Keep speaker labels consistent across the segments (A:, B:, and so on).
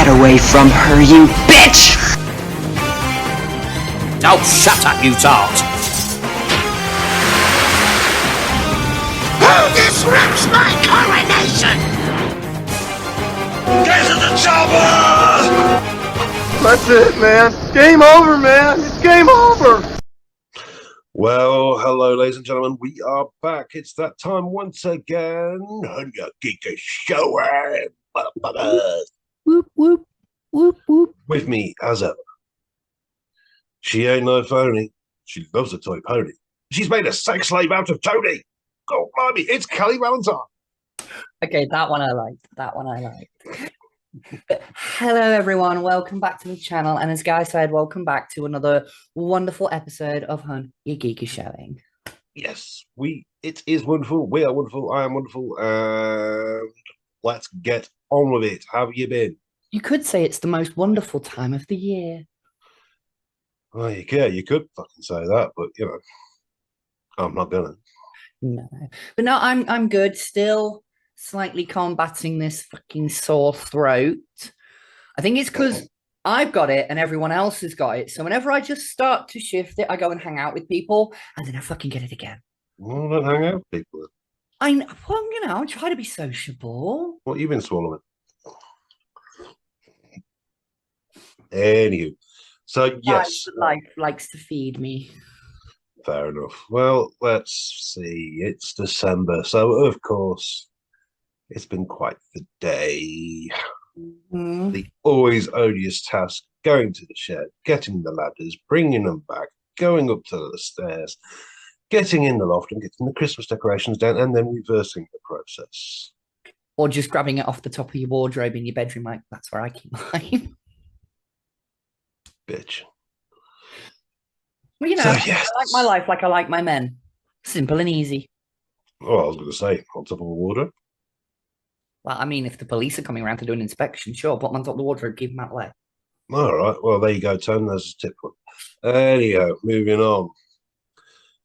A: Get away from her, you bitch!
B: Oh, shut up, you tart!
C: Who disrupts my coronation? Get to the chopper!
D: That's it, man. Game over, man. It's game over.
E: Well, hello, ladies and gentlemen. We are back. It's that time once again on your geeky show.
F: Whoop, whoop, whoop, whoop.
E: With me, as ever. She ain't no phony. She loves a toy pony. She's made a sex slave out of Tony. Oh, blimey, it's Kelly Valentine.
F: Okay, that one I liked. But hello, everyone. Welcome back to the channel. And as Guy said, welcome back to another wonderful episode of Hun, Your Geeky Showing.
E: Yes, it is wonderful. We are wonderful. I am wonderful. And let's get on with it. How have you been?
F: You could say it's the most wonderful time of the year.
E: Well, you could fucking say that, but you know, I'm not gonna.
F: No, but no, I'm good. Still slightly combating this fucking sore throat. I think it's because I've got it and everyone else has got it. So whenever I just start to shift it, I go and hang out with people, and then I fucking get it again.
E: Well, don't hang out with people.
F: I'm trying to be sociable.
E: What you been swallowing? Anywho, so yes,
F: life likes to feed me.
E: fair enough. Well, let's see. It's December, so of course, it's been quite the day. The always odious task: going to the shed, getting the ladders, bringing them back, going up to the stairs, getting in the loft, and getting the Christmas decorations down, and then reversing the process.
F: Or just grabbing it off the top of your wardrobe in your bedroom, like that's where I keep mine.
E: Bitch.
F: Well, you know,
E: So, yes.
F: I like my life like I like my men. Simple and easy.
E: Oh, I was going to say, on top of a wardrobe.
F: Well, I mean, if the police are coming around to do an inspection, sure, put them on top of the wardrobe, keep them out of the way.
E: All right. Well, there you go, Tony. There's a tip for it. Anyhow, moving on.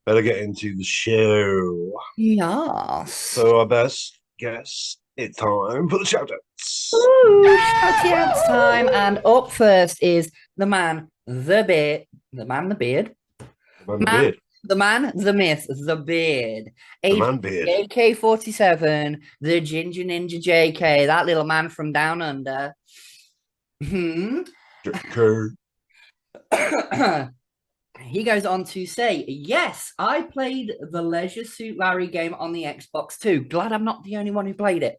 E: Better get into the show.
F: Yes.
E: So, I best guess it's time for the shout-outs.
F: Ooh, shout-outs time. And up first is the man, the beard. The man, the beard. The man, the myth, the beard.
E: The man beard.
F: JK47, the Ginger Ninja JK, that little man from down under.
E: JK.
F: He goes on to say, yes, I played the Leisure Suit Larry game on the Xbox too. Glad I'm not the only one who played it.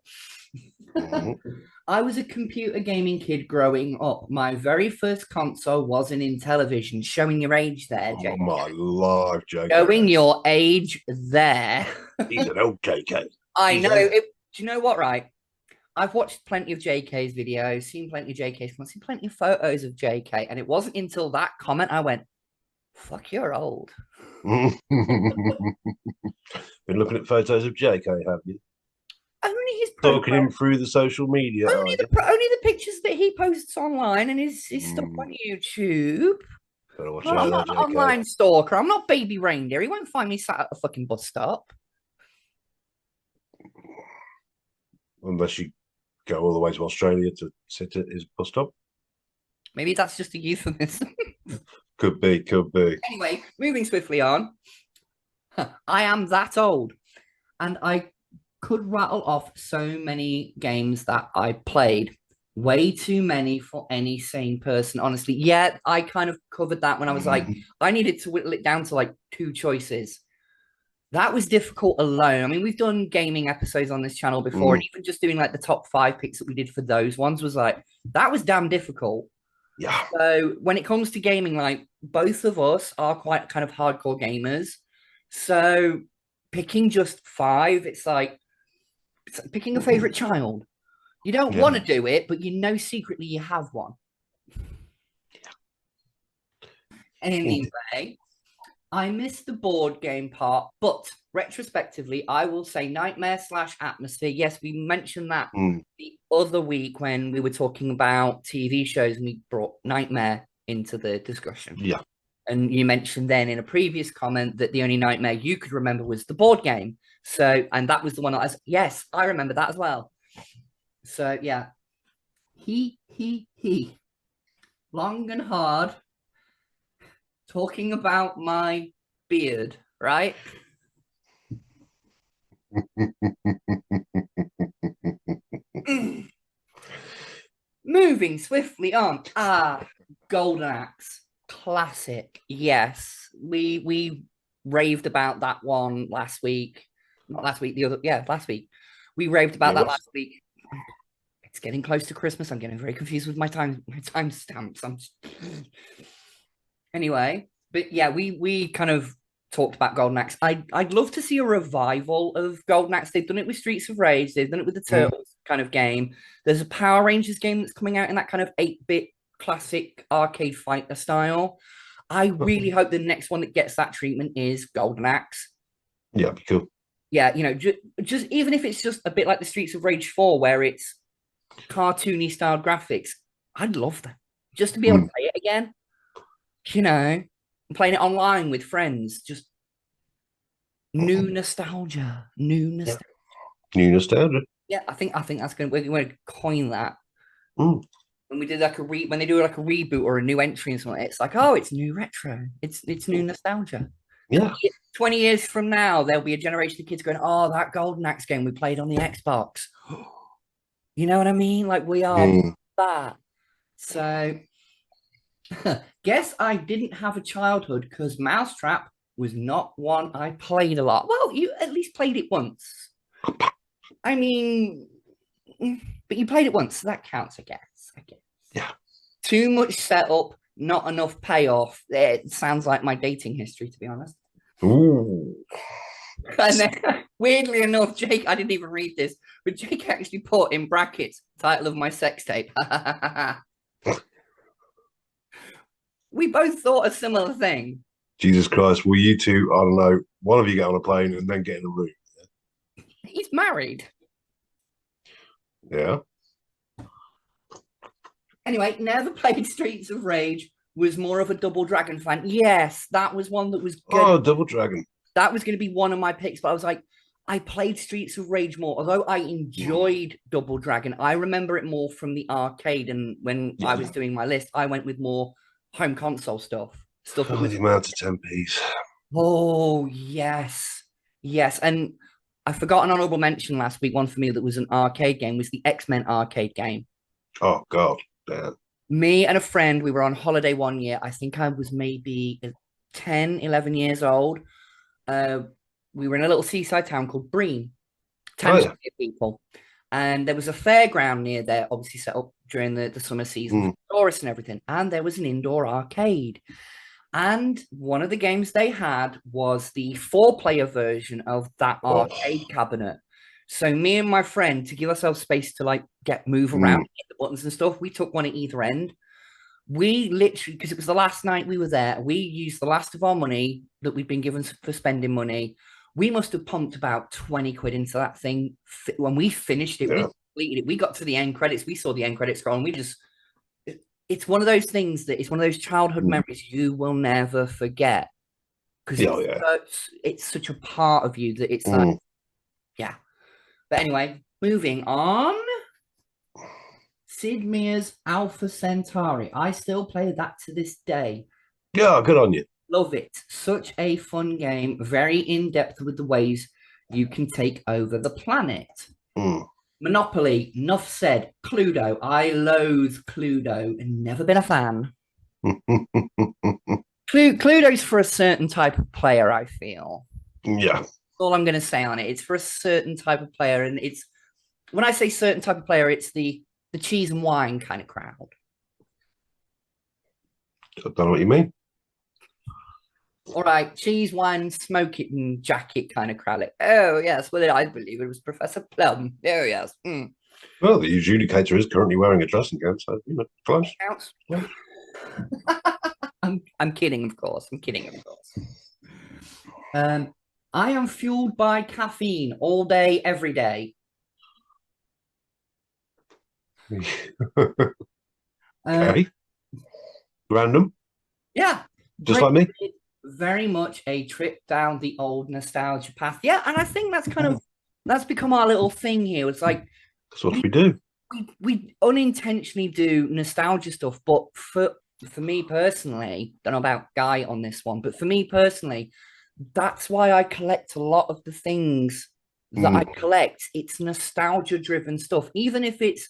F: I was a computer gaming kid growing up. My very first console was an Intellivision. Showing your age there, JK.
E: Oh, my life, JK.
F: Showing your age there.
E: He's an old JK.
F: I know. Do you know what, right? I've watched plenty of JK's videos, seen plenty of JK's comments, seen plenty of photos of JK, and it wasn't until that comment I went, fuck, you're old.
E: Been looking at photos of JK, have you?
F: Only his
E: Talking him through the social media.
F: Only the pictures that he posts online and his stuff on YouTube. I'm not an online stalker. I'm not baby reindeer. He won't find me sat at a fucking bus stop.
E: Unless you go all the way to Australia to sit at his bus stop.
F: Maybe that's just a euphemism.
E: Could be.
F: Anyway, moving swiftly on. I am that old. And I could rattle off so many games that I played. Way too many for any sane person, honestly. Yeah, I kind of covered that when I was like, I needed to whittle it down to like 2 choices. That was difficult alone. I mean, we've done gaming episodes on this channel before, and even just doing like the top 5 picks that we did for those ones was like, that was damn difficult.
E: Yeah.
F: So when it comes to gaming, like both of us are quite kind of hardcore gamers. So picking just 5, it's like picking a favorite child. You don't want to do it, but you know secretly you have one. Anyway, I missed the board game part, but retrospectively, I will say Nightmare/Atmosphere. Yes, we mentioned that the other week when we were talking about TV shows and we brought Nightmare into the discussion.
E: Yeah.
F: And you mentioned then in a previous comment that the only Nightmare you could remember was the board game. So, and that was the one that yes, I remember that as well. So, yeah. He. Long and hard, talking about my beard, right? Moving swiftly on. Golden Axe. Classic. Yes. We raved about that one last week. Not last week, last week. We raved about that last week. It's getting close to Christmas. I'm getting very confused with my time stamps. Anyway, but yeah, we kind of talked about Golden Axe. I'd love to see a revival of Golden Axe. They've done it with Streets of Rage. They've done it with the Turtles kind of game. There's a Power Rangers game that's coming out in that kind of 8-bit classic arcade fighter style. I really hope the next one that gets that treatment is Golden Axe.
E: Yeah, be cool.
F: Yeah, you know, just even if it's just a bit like the Streets of Rage 4, where it's cartoony styled graphics, I'd love that. Just to be able to play it again. You know, playing it online with friends, just new nostalgia. New nostalgia. Yeah, I think that's we're going to coin that. When we did like when they do like a reboot or a new entry and something, it's like, oh, it's new retro. It's new nostalgia.
E: Yeah.
F: 20 years from now, there'll be a generation of kids going, oh, that Golden Axe game we played on the Xbox. You know what I mean? Like we are that. So guess I didn't have a childhood because Mousetrap was not one I played a lot. Well, you at least played it once. I mean, but you played it once, so that counts, I guess.
E: Yeah.
F: Too much setup, not enough payoff. It sounds like my dating history, to be honest.
E: Ooh.
F: And then, weirdly enough, Jake, I didn't even read this, but Jake actually put in brackets title of my sex tape. We both thought a similar thing.
E: Jesus Christ, will you two, I don't know, one of you get on a plane and then get in a room?
F: He's married.
E: Yeah.
F: Anyway, never played Streets of Rage, was more of a Double Dragon fan. Yes, that was one that was good.
E: Oh, Double Dragon.
F: That was going to be one of my picks, but I was like, I played Streets of Rage more. Although I enjoyed Double Dragon, I remember it more from the arcade. And when I was doing my list, I went with more home console stuff.
E: The amount of 10p's.
F: Oh, yes. Yes. And I forgot an honorable mention last week. One for me that was an arcade game was the X-Men arcade game.
E: Oh, God. Damn.
F: Me and a friend, we were on holiday one year. I think I was maybe 10, 11 years old. We were in a little seaside town called Breen. People. And there was a fairground near there, obviously set up during the summer season, tourists and everything. And there was an indoor arcade. And one of the games they had was the 4-player version of that arcade cabinet. So me and my friend, to give ourselves space to like move around, hit the buttons and stuff, we took one at either end. We literally, because it was the last night we were there, we used the last of our money that we'd been given for spending money. We must have pumped about 20 quid into that thing. When we finished it, we completed it. We got to the end credits. We saw the end credits scroll, and we just, it's one of those things that it's one of those childhood memories you will never forget. Because it's such a part of you that it's like, yeah. But anyway, moving on. Sid Meier's Alpha Centauri. I still play that to this day.
E: Yeah, good on you.
F: Love it. Such a fun game. Very in-depth with the ways you can take over the planet. Monopoly, enough said. Cluedo. I loathe Cluedo and never been a fan. Cluedo's for a certain type of player, I feel.
E: Yeah.
F: That's all I'm going to say on it. It's for a certain type of player. And it's, when I say certain type of player, it's the cheese and wine kind of crowd.
E: I don't know what you mean.
F: All right, cheese, wine, smoke it, and jacket kind of crowd. Like, oh, yes, well, I believe it was Professor Plum. Oh, yes.
E: Well, the adjudicator is currently wearing a dressing gown, so, you know, close.
F: Yeah. I'm kidding, of course. I am fueled by caffeine all day, every day.
E: Okay. Random?
F: Yeah.
E: Just like me?
F: Very much a trip down the old nostalgia path. Yeah, and I think that's kind of, that's become our little thing here. It's like,
E: that's what we do.
F: we unintentionally do nostalgia stuff, but for me personally, don't know about Guy on this one, but for me personally, that's why I collect a lot of the things that I collect. It's nostalgia driven stuff, even if it's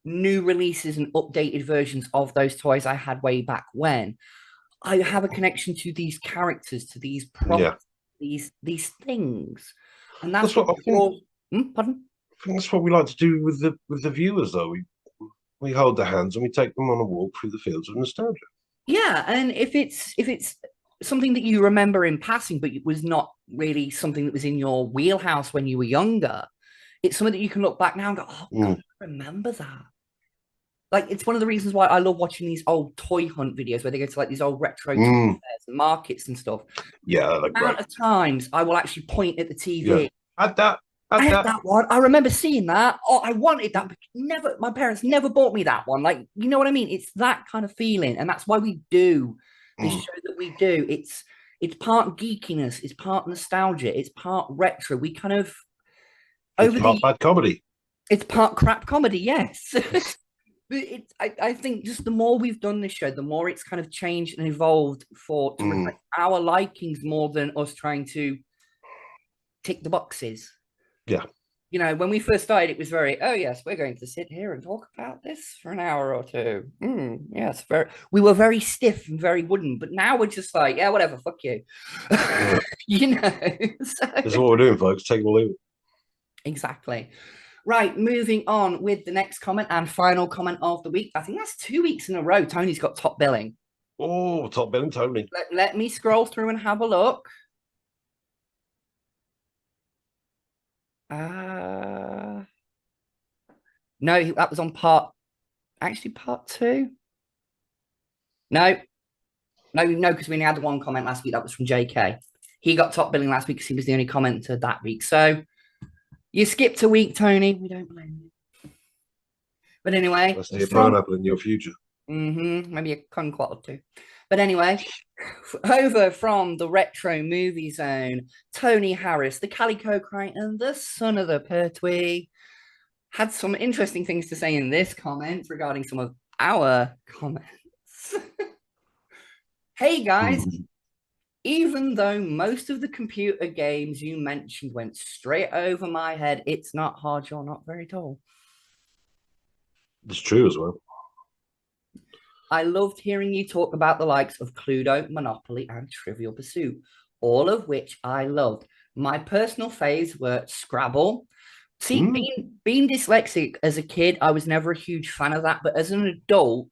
F: new releases and updated versions of those toys I had way back when. I have a connection to these characters, to these props, these things, and that's what I think. Pardon?
E: I think that's what we like to do with the viewers, though. We hold their hands and we take them on a walk through the fields of nostalgia.
F: Yeah, and if it's something that you remember in passing, but it was not really something that was in your wheelhouse when you were younger, it's something that you can look back now and go, "Oh God, I remember that." Like, it's one of the reasons why I love watching these old toy hunt videos where they go to like these old retro toy fairs and markets and stuff.
E: Yeah,
F: the amount of times I will actually point at the TV.
E: Yeah. I
F: had that one. I remember seeing that. Oh, I wanted that, but never. My parents never bought me that one. Like, you know what I mean? It's that kind of feeling, and that's why we do the show that we do. It's part geekiness, it's part nostalgia, it's part retro. We kind of
E: it's part bad comedy.
F: It's part crap comedy. Yes. But I think just the more we've done this show, the more it's kind of changed and evolved to reflect our likings more than us trying to tick the boxes.
E: Yeah.
F: You know, when we first started, it was very, oh, yes, we're going to sit here and talk about this for an hour or two. Yes, we were very stiff and very wooden, but now we're just like, yeah, whatever, fuck you. Yeah. You know?
E: That's what we're doing, folks. Take it or leave it.
F: Exactly. Right, moving on with the next comment and final comment of the week. I think that's 2 weeks in a row. Tony's got top billing.
E: Oh, top billing, Tony.
F: Let me scroll through and have a look. No, that was on part 2. No, because we only had the one comment last week. That was from JK. He got top billing last week because he was the only commenter that week. So you skipped a week, Tony. We don't blame you. But anyway,
E: let's see a pineapple in your future.
F: Maybe a kumquat or two. But anyway, over from the retro movie zone, Tony Harris, the Calico Crichton, the son of the Pertwee, had some interesting things to say in this comment regarding some of our comments. Hey guys, even though most of the computer games you mentioned went straight over my head, it's not hard, you're not very tall.
E: It's true as well.
F: I loved hearing you talk about the likes of Cluedo, Monopoly, and Trivial Pursuit, all of which I loved. My personal faves were Scrabble. See, being dyslexic as a kid, I was never a huge fan of that, but as an adult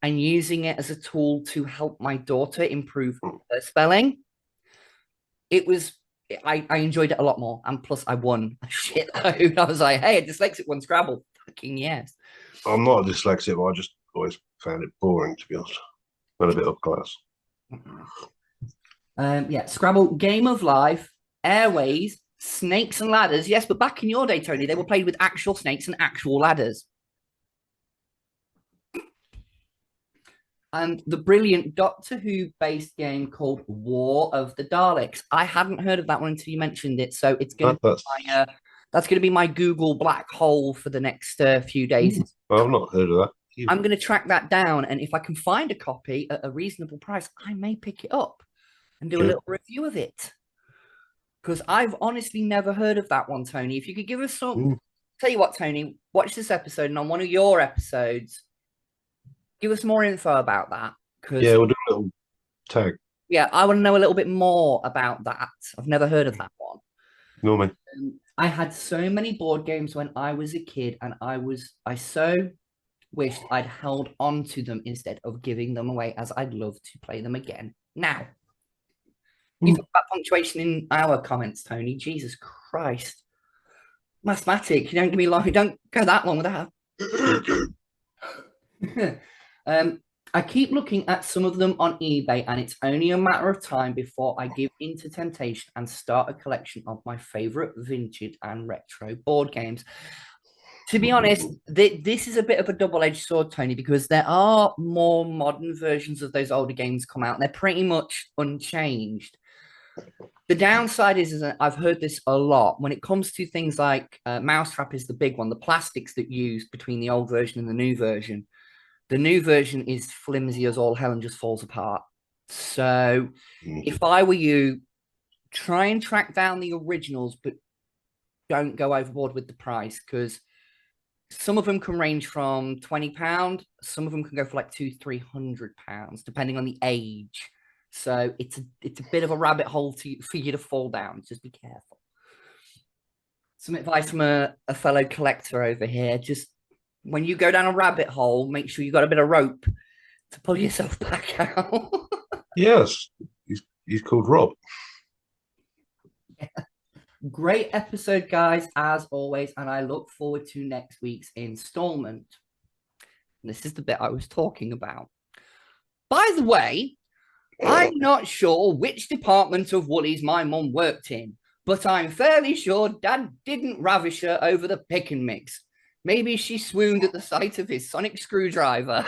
F: and using it as a tool to help my daughter improve her spelling, I enjoyed it a lot more. And plus, I won a shitload. I was like, hey, a dyslexic won Scrabble. Fucking yes.
E: I'm not a dyslexic, but I just always found it boring, to be honest. Not a bit up class.
F: Yeah, Scrabble, Game of Life, Airways, Snakes and Ladders. Yes, but back in your day, Tony, they were played with actual snakes and actual ladders. And the brilliant Doctor Who-based game called War of the Daleks. I hadn't heard of that one until you mentioned it, so it's going to be that's going to be my Google black hole for the next few days.
E: I've not heard of that either.
F: I'm going to track that down, and if I can find a copy at a reasonable price, I may pick it up and do a little review of it. Because I've honestly never heard of that one, Tony. If you could give us some... Tell you what, Tony, watch this episode, and on one of your episodes, give us more info about that.
E: Yeah, we'll do a little tag.
F: Yeah, I want to know a little bit more about that. I've never heard of that one.
E: No, man.
F: I had so many board games when I was a kid, and I so wished I'd held on to them instead of giving them away, as I'd love to play them again. Now, you talk about punctuation in our comments, Tony. Jesus Christ. Mathematics, you don't give me long, you don't go that long with that. I keep looking at some of them on eBay, and it's only a matter of time before I give in to temptation and start a collection of my favorite vintage and retro board games. To be honest, this is a bit of a double-edged sword, Tony, because there are more modern versions of those older games come out, and they're pretty much unchanged. The downside is that I've heard this a lot when it comes to things like Mousetrap is the big one, the plastics that used between the old version and the new version. The new version is flimsy as all hell and just falls apart. So if I were you, try and track down the originals, but don't go overboard with the price because some of them can range from £20. Some of them can go for like £200-300, depending on the age. So it's a bit of a rabbit hole for you to fall down. Just be careful. Some advice from a fellow collector over here. Just when you go down a rabbit hole, make sure you got a bit of rope to pull yourself back out.
E: Yes, he's called Rob.
F: Yeah. Great episode, guys, as always, and I look forward to next week's installment. This is the bit I was talking about. By the way, I'm not sure which department of Woolies my mum worked in, but I'm fairly sure Dad didn't ravish her over the pick and mix. Maybe she swooned at the sight of his sonic screwdriver.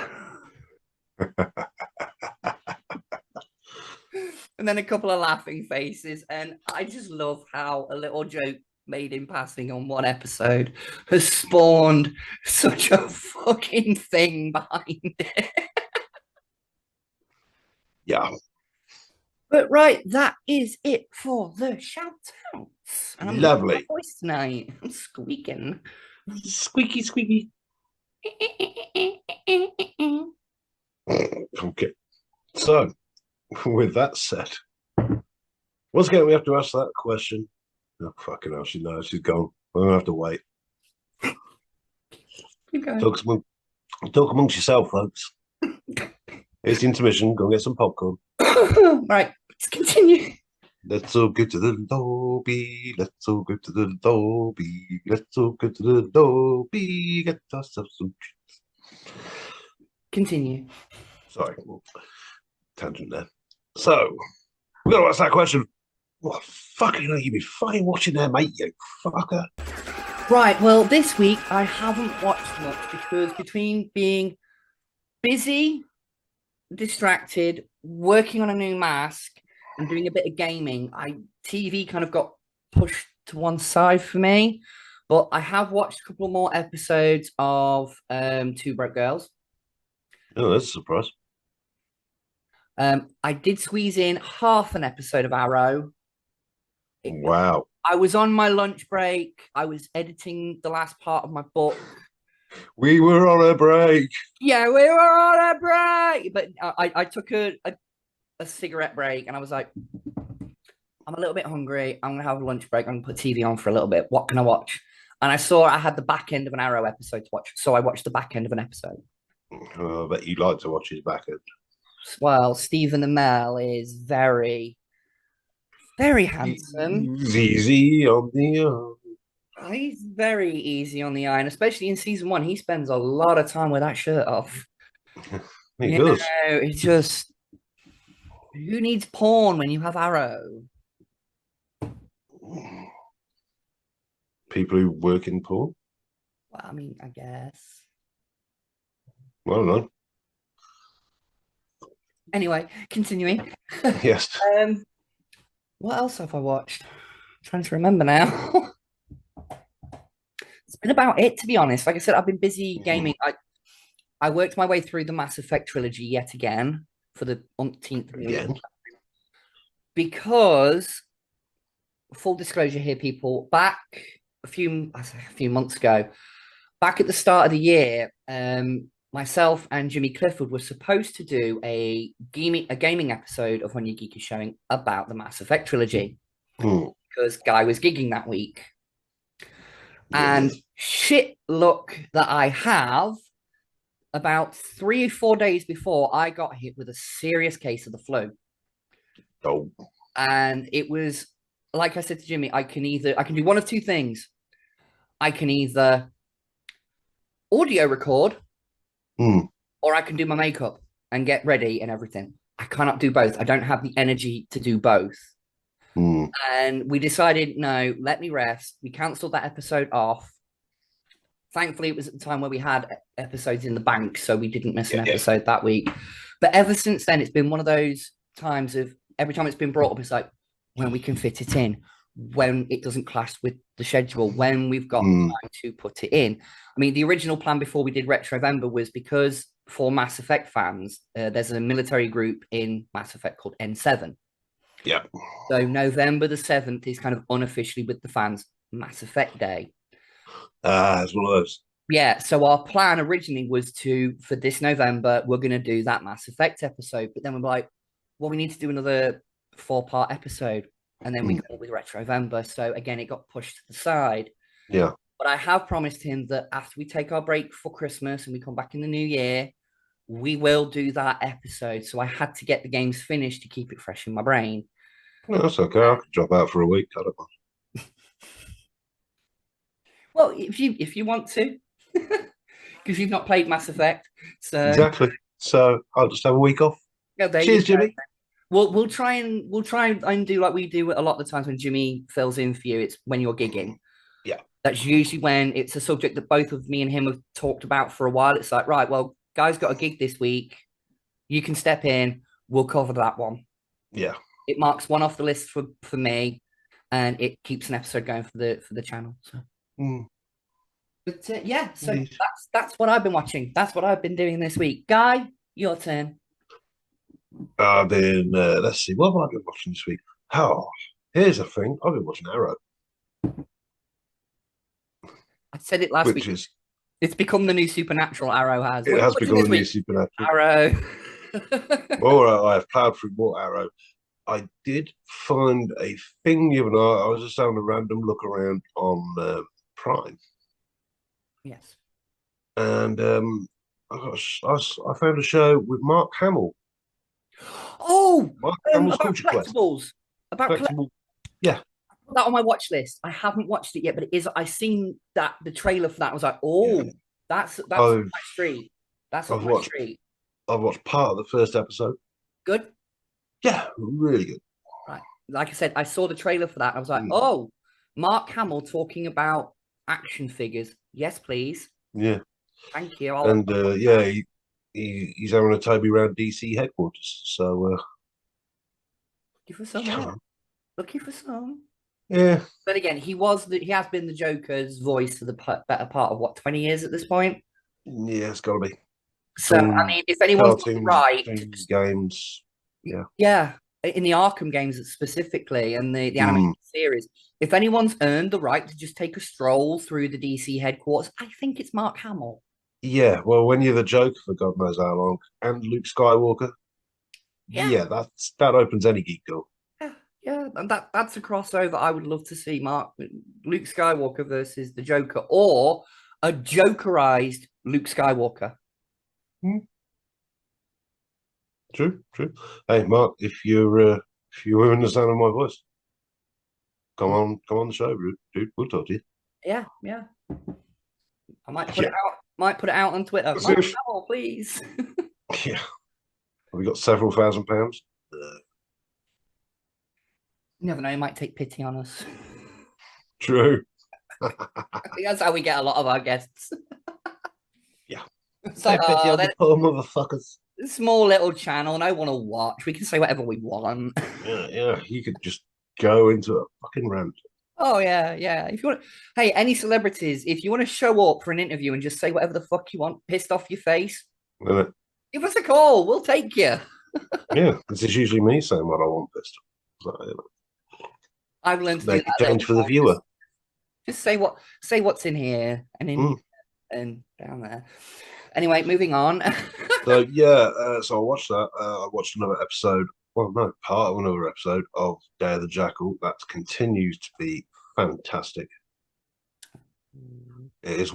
F: And then a couple of laughing faces. And I just love how a little joke made in passing on one episode has spawned such a fucking thing behind it.
E: Yeah.
F: But right, that is it for the shout outs. And I'm
E: lovely.
F: My voice tonight. I'm squeaking.
E: Squeaky, squeaky. Okay. So, with that said, once again, we have to ask that question. Oh, fucking hell, she knows she's gone. I'm going to have to wait. Talk amongst yourself, folks. It's the intermission. Go and get some popcorn.
F: Right, let's continue.
E: Let's all get to the lobby. Let's all go to the lobby. Let's all go to the lobby. Get ourselves some treats.
F: Continue.
E: Sorry. Tangent there. So, we're going to ask that question. What fucking hell you be fucking watching there, mate, you fucker?
F: Right, well, this week I haven't watched much because between being busy, distracted, working on a new mask, and doing a bit of gaming, TV kind of got pushed to one side for me. But I have watched a couple more episodes of Two Broke Girls.
E: Oh, that's a surprise.
F: I did squeeze in half an episode of Arrow.
E: Wow.
F: I was on my lunch break. I was editing the last part of my book.
E: We were on a break.
F: Yeah, we were on a break. But I took a cigarette break and I was like, I'm a little bit hungry. I'm going to have a lunch break. I'm going to put TV on for a little bit. What can I watch? And I saw I had the back end of an Arrow episode to watch. So I watched the back end of an episode.
E: Oh, I bet you like to watch his back end.
F: Well, Stephen Amell is very, very handsome.
E: He's easy on the eye.
F: He's very easy on the eye, and especially in season 1, he spends a lot of time with that shirt off.
E: He does.
F: It's just, who needs porn when you have Arrow?
E: People who work in porn?
F: Well, I mean, I guess.
E: I don't know.
F: Anyway, continuing.
E: Yes.
F: What else have I watched? I'm trying to remember now. It's been about it, to be honest. Like I said, I've been busy gaming. I worked my way through the Mass Effect trilogy yet again for the umpteenth time. Because, full disclosure here, people, back a few months ago, back at the start of the year, myself and Jimmy Clifford were supposed to do a gaming episode of When Your Geek is Showing about the Mass Effect trilogy because Guy was gigging that week. And shit luck that I have, about 3 or 4 days before, I got hit with a serious case of the flu.
E: Oh.
F: And it was, like I said to Jimmy, I can do one of two things. I can either audio record or I can do my makeup and get ready and everything. I cannot do both. I don't have the energy to do both. And we decided, no, let me rest. We cancelled that episode off. Thankfully, it was at the time where we had episodes in the bank, so we didn't miss an episode that week. But ever since then, it's been one of those times of every time it's been brought up, it's like, when we can fit it in, when it doesn't clash with the schedule, when we've got time to put it in. I mean, the original plan before we did Retrovember was because for Mass Effect fans, there's a military group in Mass Effect called N7.
E: Yeah.
F: So November the 7th is kind of unofficially with the fans Mass Effect Day.
E: It's one of those.
F: Yeah, so our plan originally was for this November, we're going to do that Mass Effect episode. But then we're like, well, we need to do another 4-part episode. And then we come up with Retrovember. So again, it got pushed to the side.
E: Yeah.
F: But I have promised him that after we take our break for Christmas and we come back in the new year, we will do that episode. So I had to get the games finished to keep it fresh in my brain.
E: No, that's okay. I could drop out for a week. I don't mind.
F: Well, if you want to, because you've not played Mass Effect, so
E: Exactly. So I'll just have a week off.
F: Yeah,
E: cheers, Jimmy.
F: We'll try and do like we do a lot of the times when Jimmy fills in for you. It's when you're gigging.
E: Yeah.
F: That's usually when it's a subject that both of me and him have talked about for a while. It's like, right, well, guy's got a gig this week. You can step in. We'll cover that one.
E: Yeah.
F: It marks one off the list for me, and it keeps an episode going for the channel. So. But yeah, so that's what I've been watching. That's what I've been doing this week. Guy, your turn.
E: I've been, let's see, what have I been watching this week? Oh, here's the thing. I've been watching Arrow.
F: I said it last week. It's become the new Supernatural. Arrow has.
E: It has become the new Supernatural.
F: Arrow.
E: All right, I have plowed through more Arrow. I did find a thing the other night. I was just having a random look around on Prime.
F: Yes.
E: And I found a show with Mark Hamill.
F: Oh,
E: Mark Hamill's
F: about
E: Culture Quest.
F: collectibles. About collectibles.
E: Yeah.
F: Put that on my watch list. I haven't watched it yet, but it is. I seen that the trailer for that. I was like, oh, yeah. that's my street. That's up my street.
E: I've watched part of the first episode.
F: Good.
E: Yeah, really good.
F: Right. Like I said, I saw the trailer for that. I was like, oh, Mark Hamill talking about action figures. Yes, please.
E: Yeah.
F: Thank you.
E: Yeah, he's having a Toby round DC headquarters. So
F: looking for some. Looking for some.
E: Yeah.
F: But again, he has been the Joker's voice for the better part of 20 years at this point.
E: Yeah, it's got to be.
F: So I mean, if anyone's right,
E: games. Yeah.
F: Yeah. In the Arkham games specifically and the animated series, if anyone's earned the right to just take a stroll through the DC headquarters, I think it's Mark Hamill.
E: Yeah, well, when you're the Joker for God knows how long, and Luke Skywalker, yeah that opens any geek door.
F: Yeah, and that's a crossover I would love to see. Luke Skywalker versus the Joker, or a Jokerized Luke Skywalker.
E: True. Hey, Mark, if you're in the sound of my voice, come on the show, dude. We'll talk to you.
F: Yeah. I might put it out. Might put it out on Twitter. Mark, please.
E: Yeah. Have we got several £1,000?
F: You never know. He might take pity on us.
E: True.
F: I think that's how we get a lot of our guests.
E: Yeah.
F: It's like,
E: pity on the poor motherfuckers.
F: Small little channel, no one will watch. We can say whatever we want.
E: Yeah. You could just go into a fucking rant.
F: Oh yeah. If you want, hey, any celebrities, if you want to show up for an interview and just say whatever the fuck you want, pissed off your face, give us a call. We'll take you.
E: Yeah, this is usually me saying what I want pissed off. So,
F: I've learned to
E: make a change for the viewer.
F: Just say what's in here and and down there. Anyway, moving on.
E: So I watched that. I watched another episode. Well, no, part of another episode of Day of the Jackal. That continues to be fantastic. It is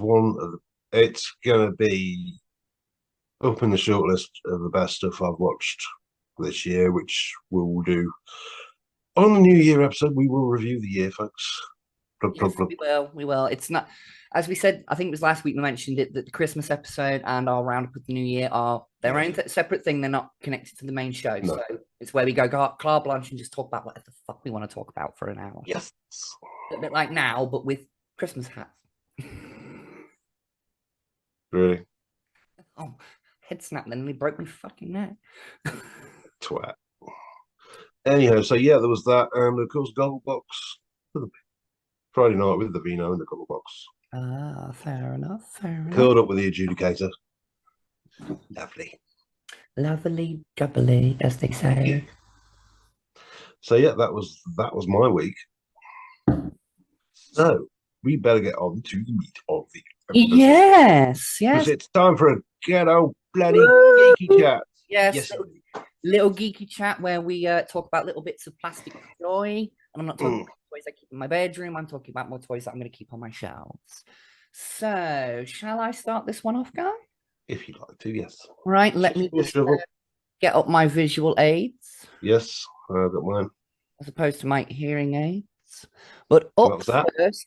E: it's going to be up in the shortlist of the best stuff I've watched this year, which we'll do on the New Year episode. We will review the year, folks.
F: We will. It's not, as we said, I think it was last week we mentioned it, that the Christmas episode and our roundup of the New Year are their own separate thing. They're not connected to the main show. No. So it's where we go Claire Blanche and just talk about whatever the fuck we want to talk about for an hour.
E: Yes.
F: A bit like now, but with Christmas hats.
E: Really?
F: Oh, head snap, then he broke my fucking neck.
E: Twat. Anyhow, so yeah, there was that, and of course, Gogglebox Friday night with the vino and the Gogglebox.
F: Ah, fair enough. Fair enough.
E: Curled up with the adjudicator. Lovely.
F: Lovely jubbly, as they say.
E: Yeah. So yeah, that was my week. So we better get on to the meat of the episode.
F: Yes, yes.
E: Because it's time for a ghetto bloody
F: Woo!
E: geeky chat.
F: Yes, little geeky chat where we talk about little bits of plastic joy. And I'm not talking about toys I keep in my bedroom. I'm talking about more toys that I'm going to keep on my shelves. So, shall I start this one off, guy?
E: If you'd like to, yes.
F: Right, let me just get up my visual aids.
E: Yes, I've got mine.
F: As opposed to my hearing aids. But up first.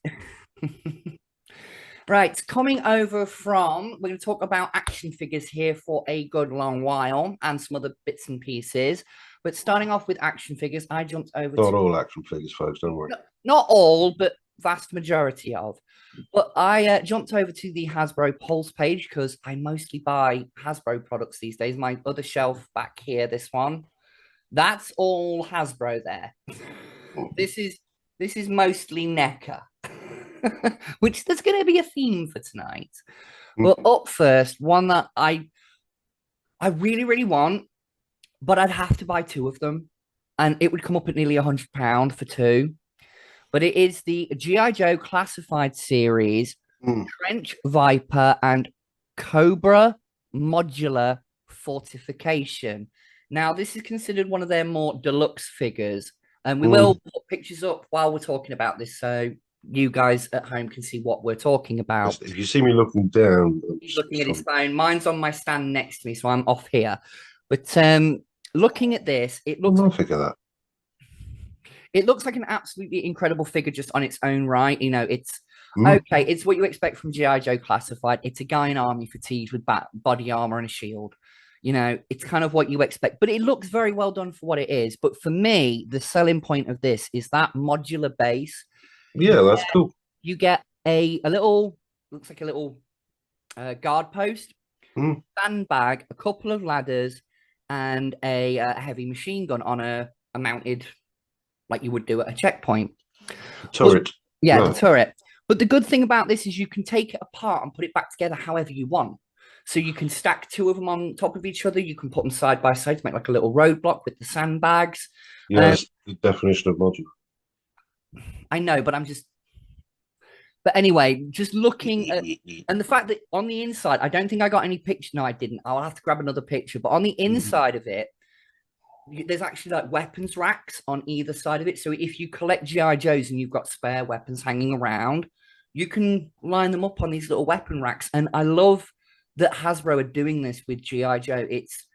F: Right, coming over from, we're going to talk about action figures here for a good long while and some other bits and pieces. But starting off with action figures, I jumped over
E: Not all action figures, folks, don't worry.
F: Not all, but vast majority of. But I jumped over to the Hasbro Pulse page because I mostly buy Hasbro products these days. My other shelf back here, this one, that's all Hasbro there. This is mostly NECA. Which there's going to be a theme for tonight. But up first, one that I really, really want, but I'd have to buy two of them. And it would come up at nearly £100 for two. But it is the G.I. Joe Classified Series, Trench Viper and Cobra Modular Fortification. Now, this is considered one of their more deluxe figures. And we will put pictures up while we're talking about this. So you guys at home can see what we're talking about.
E: If you see me looking down,
F: he's looking at his phone. Mine's on my stand next to me, so I'm off here. But looking at this, it looks.
E: I'll figure that.
F: It looks like an absolutely incredible figure just on its own right. You know, it's okay. It's what you expect from G.I. Joe Classified. It's a guy in army fatigues with body armor and a shield. You know, it's kind of what you expect, but it looks very well done for what it is. But for me, the selling point of this is that modular base.
E: Yeah, that's cool.
F: You get a little, looks like a little guard post, sandbag, a couple of ladders, and a heavy machine gun on a mounted, like you would do at a checkpoint.
E: Turret.
F: The turret. But the good thing about this is you can take it apart and put it back together however you want. So you can stack two of them on top of each other. You can put them side by side to make like a little roadblock with the sandbags.
E: Yes, the definition of modular.
F: I know, but but anyway, just looking at, and the fact that on the inside, I don't think I got any picture. No, I didn't. I'll have to grab another picture. But on the inside of it, there's actually like weapons racks on either side of it. So if you collect G.I. Joes and you've got spare weapons hanging around, you can line them up on these little weapon racks. And I love that Hasbro are doing this with G.I. Joe. It's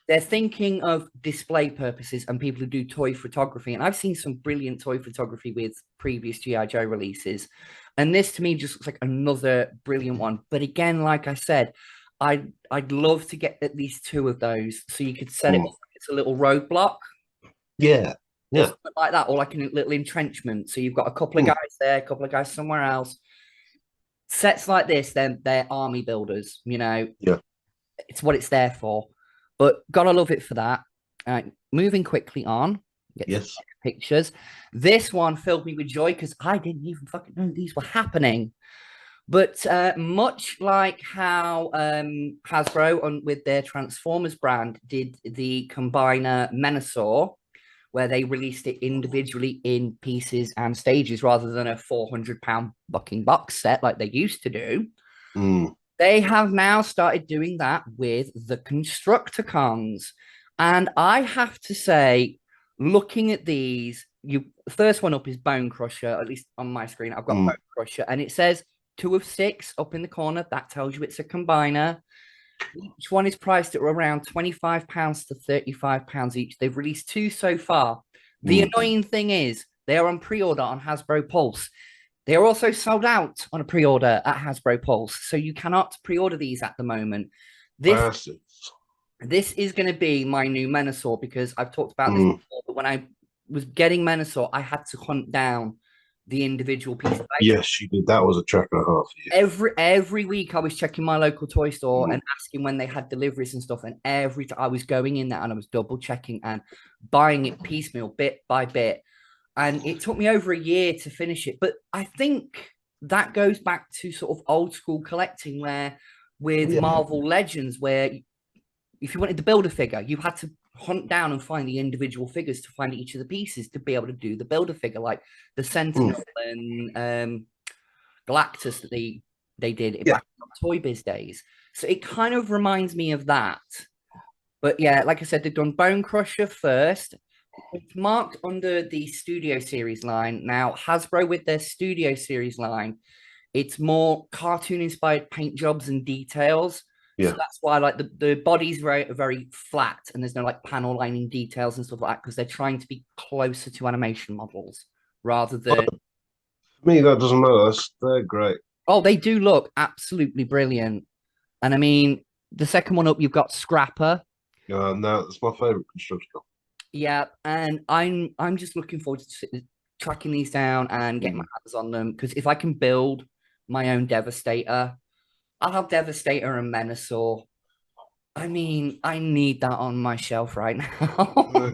F: they're thinking of display purposes and people who do toy photography. And I've seen some brilliant toy photography with previous G.I. Joe releases. And this to me just looks like another brilliant one. But again, like I said, I'd love to get at least two of those so you could set it up like it's a little roadblock.
E: Yeah. Yeah.
F: Like that, or like a little entrenchment. So you've got a couple of guys there, a couple of guys somewhere else. Sets like this, they're army builders, you know.
E: Yeah.
F: It's what it's there for. But gotta love it for that. Moving quickly on.
E: Yes.
F: Pictures. This one filled me with joy because I didn't even fucking know these were happening. But much like how Hasbro with their Transformers brand did the Combiner Menasor, where they released it individually in pieces and stages rather than a £400 bucking box set like they used to do. They have now started doing that with the Constructicons. And I have to say, looking at these, the first one up is Bone Crusher, at least on my screen. I've got Bone Crusher, and it says 2 of 6 up in the corner. That tells you it's a combiner. Each one is priced at around £25 to £35 each. They've released 2 so far. The annoying thing is they are on pre-order on Hasbro Pulse. They are also sold out on a pre-order at Hasbro Pulse, so you cannot pre-order these at the moment. This is going to be my new Menasor because I've talked about this before, but when I was getting Menasor, I had to hunt down the individual pieces.
E: Yes, you did. That was a track and a half for you.
F: Every week I was checking my local toy store and asking when they had deliveries and stuff. And every time I was going in there and I was double checking and buying it piecemeal, bit by bit. And it took me over a year to finish it. But I think that goes back to sort of old school collecting where with Marvel Legends, where if you wanted to build a figure, you had to hunt down and find the individual figures to find each of the pieces to be able to do the build a figure, like the Sentinel and Galactus that they did back in Toy Biz days. So it kind of reminds me of that. But yeah, like I said, they've done Bone Crusher first. It's marked under the Studio Series line. Now, Hasbro with their Studio Series line, it's more cartoon-inspired paint jobs and details.
E: Yeah.
F: So that's why like the body's very flat and there's no like panel lining details and stuff like that because they're trying to be closer to animation models rather than...
E: For me, that doesn't matter. They're great.
F: Oh, they do look absolutely brilliant. And I mean, the second one up, you've got Scrapper.
E: No, that's my favourite Constructicon.
F: Yeah, and I'm just looking forward to tracking these down and getting my hands on them because if I can build my own Devastator, I'll have Devastator and Menasor. I mean, I need that on my shelf right now.